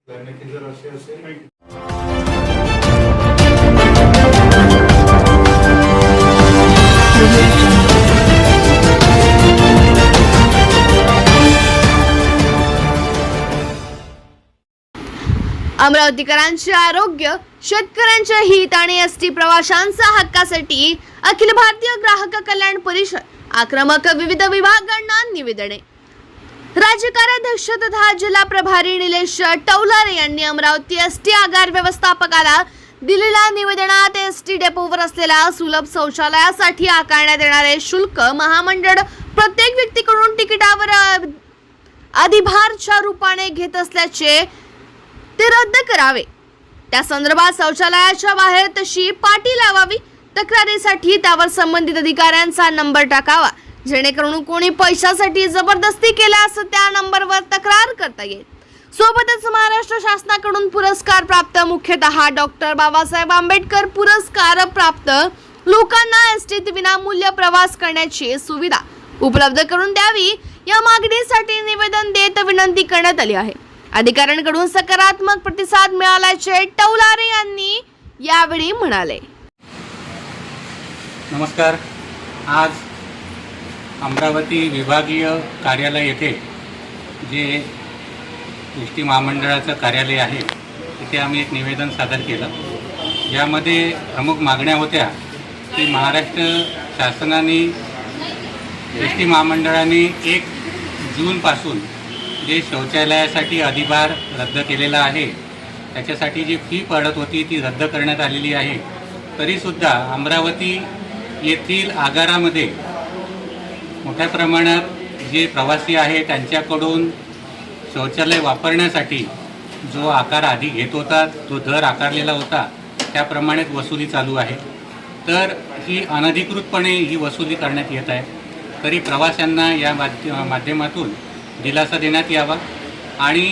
नक्की जर असे असेल अमरावतीकरांचे आरोग्य, शेतकऱ्यांचे हित आणि एसटी प्रवाशांच्या हक्कासाठी अखिल भारतीय ग्राहक कल्याण परिषद आक्रमक विविध विभागांना निवेदने. राज्य कार्याध्यक्ष तथा जिल्हा प्रभारी निलेश टौलारे यांनी अमरावती एसटी आगार व्यवस्थापकाला दिलेल्या निवेदनात एसटी डेपोवर असलेल्या सुलभ शौचालयासाठी आकारण्यात येणारे शुल्क महामंडळ प्रत्येक व्यक्तीकडून तिकिटावर अधिभारच्या रूपाने घेत असल्याचे ते रद्द करावे. त्या संदर्भात शौचालयाच्या बाहेर तशी पाटी लावावी. तक्रारीसाठी त्यावर संबंधित अधिकाऱ्यांचा नंबर टाकावा, जेणेकरून कोणी पैशासाठी जबरदस्ती केल्यास त्या नंबरवर तक्रार करता येईल. सोबतच महाराष्ट्र शासनाकडून पुरस्कार प्राप्त, मुख्यतः डॉक्टर बाबासाहेब आंबेडकर पुरस्कार प्राप्त लोकांना एसटीत विनामूल्य प्रवास करण्याची सुविधा उपलब्ध करून द्यावी, या मागणीसाठी निवेदन देत विनंती करण्यात आली आहे. अधिकाऱ्यांकडून सकारात्मक प्रतिसाद मिळाल्याचे टौलारे यांनी यावेळी म्हणाले. नमस्कार. आज अमरावती विभागीय कार्यालय येथे जे एस टी महामंडळाचं कार्यालय आहे तिथे आम्ही एक निवेदन सादर केलं. यामध्ये प्रमुख मागण्या होत्या की महाराष्ट्र शासनाने एस टी महामंडळाने 1 जूनपासून जे शौचालयासाठी अधिभार रद्द केलेला आहे, त्याच्यासाठी जी फी पडत होती ती रद्द करण्यात आलेली आहे. तरीसुद्धा अमरावती येथील आगारामध्ये मोठ्या प्रमाणात जे प्रवासी आहे त्यांच्याकडून शौचालय वापरण्यासाठी जो आकार आधी घेत होता, जो दर आकारलेला होता, त्याप्रमाणेच वसुली चालू आहे. तर ही अनधिकृतपणे ही वसुली करण्यात येत आहे. तरी प्रवाशांना या माध्यमातून दिलासा देण्यात यावा आणि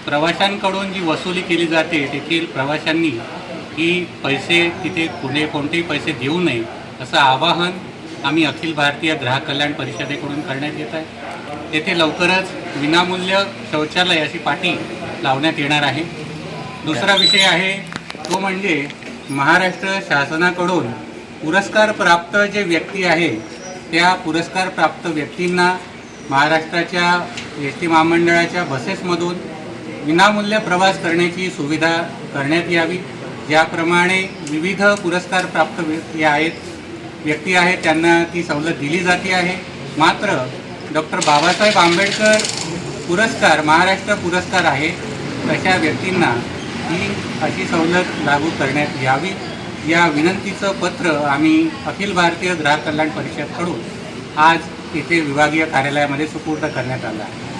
प्रवाशांकडून जी वसुली केली जाते तेथील प्रवाशांनी ही पैसे तिथे कोणतेही पैसे देऊ नये असं आवाहन आम्ही अखिल भारतीय ग्राहक कल्याण परिषदेकडून करण्यात येत आहे. तेथे लवकरच विनामूल्य शौचालय अशी पाटी लावण्यात येणार आहे. दुसरा विषय आहे तो म्हणजे महाराष्ट्र शासनाकडून पुरस्कार प्राप्त जे व्यक्ती आहे त्या पुरस्कार प्राप्त व्यक्तींना महाराष्ट्राच्या एस टी महामंडळाच्या बसेसमधून विनामूल्य प्रवास करण्याची सुविधा करण्यात यावी. ज्याप्रमाणे विविध पुरस्कार प्राप्त व्यक्ती आहेत त्यांना ती सवलत दिली जाते आहे. मात्र डॉक्टर बाबासाहेब आंबेडकर पुरस्कार महाराष्ट्र पुरस्कार आहे तशा व्यक्तींना ही अशी सवलत लागू करण्यात यावी, या विनंतीचं पत्र आम्ही अखिल भारतीय ग्राहक कल्याण परिषदकडून आज इथे विभागीय कार्यालयामध्ये सुपूर्द करण्यात आलं आहे.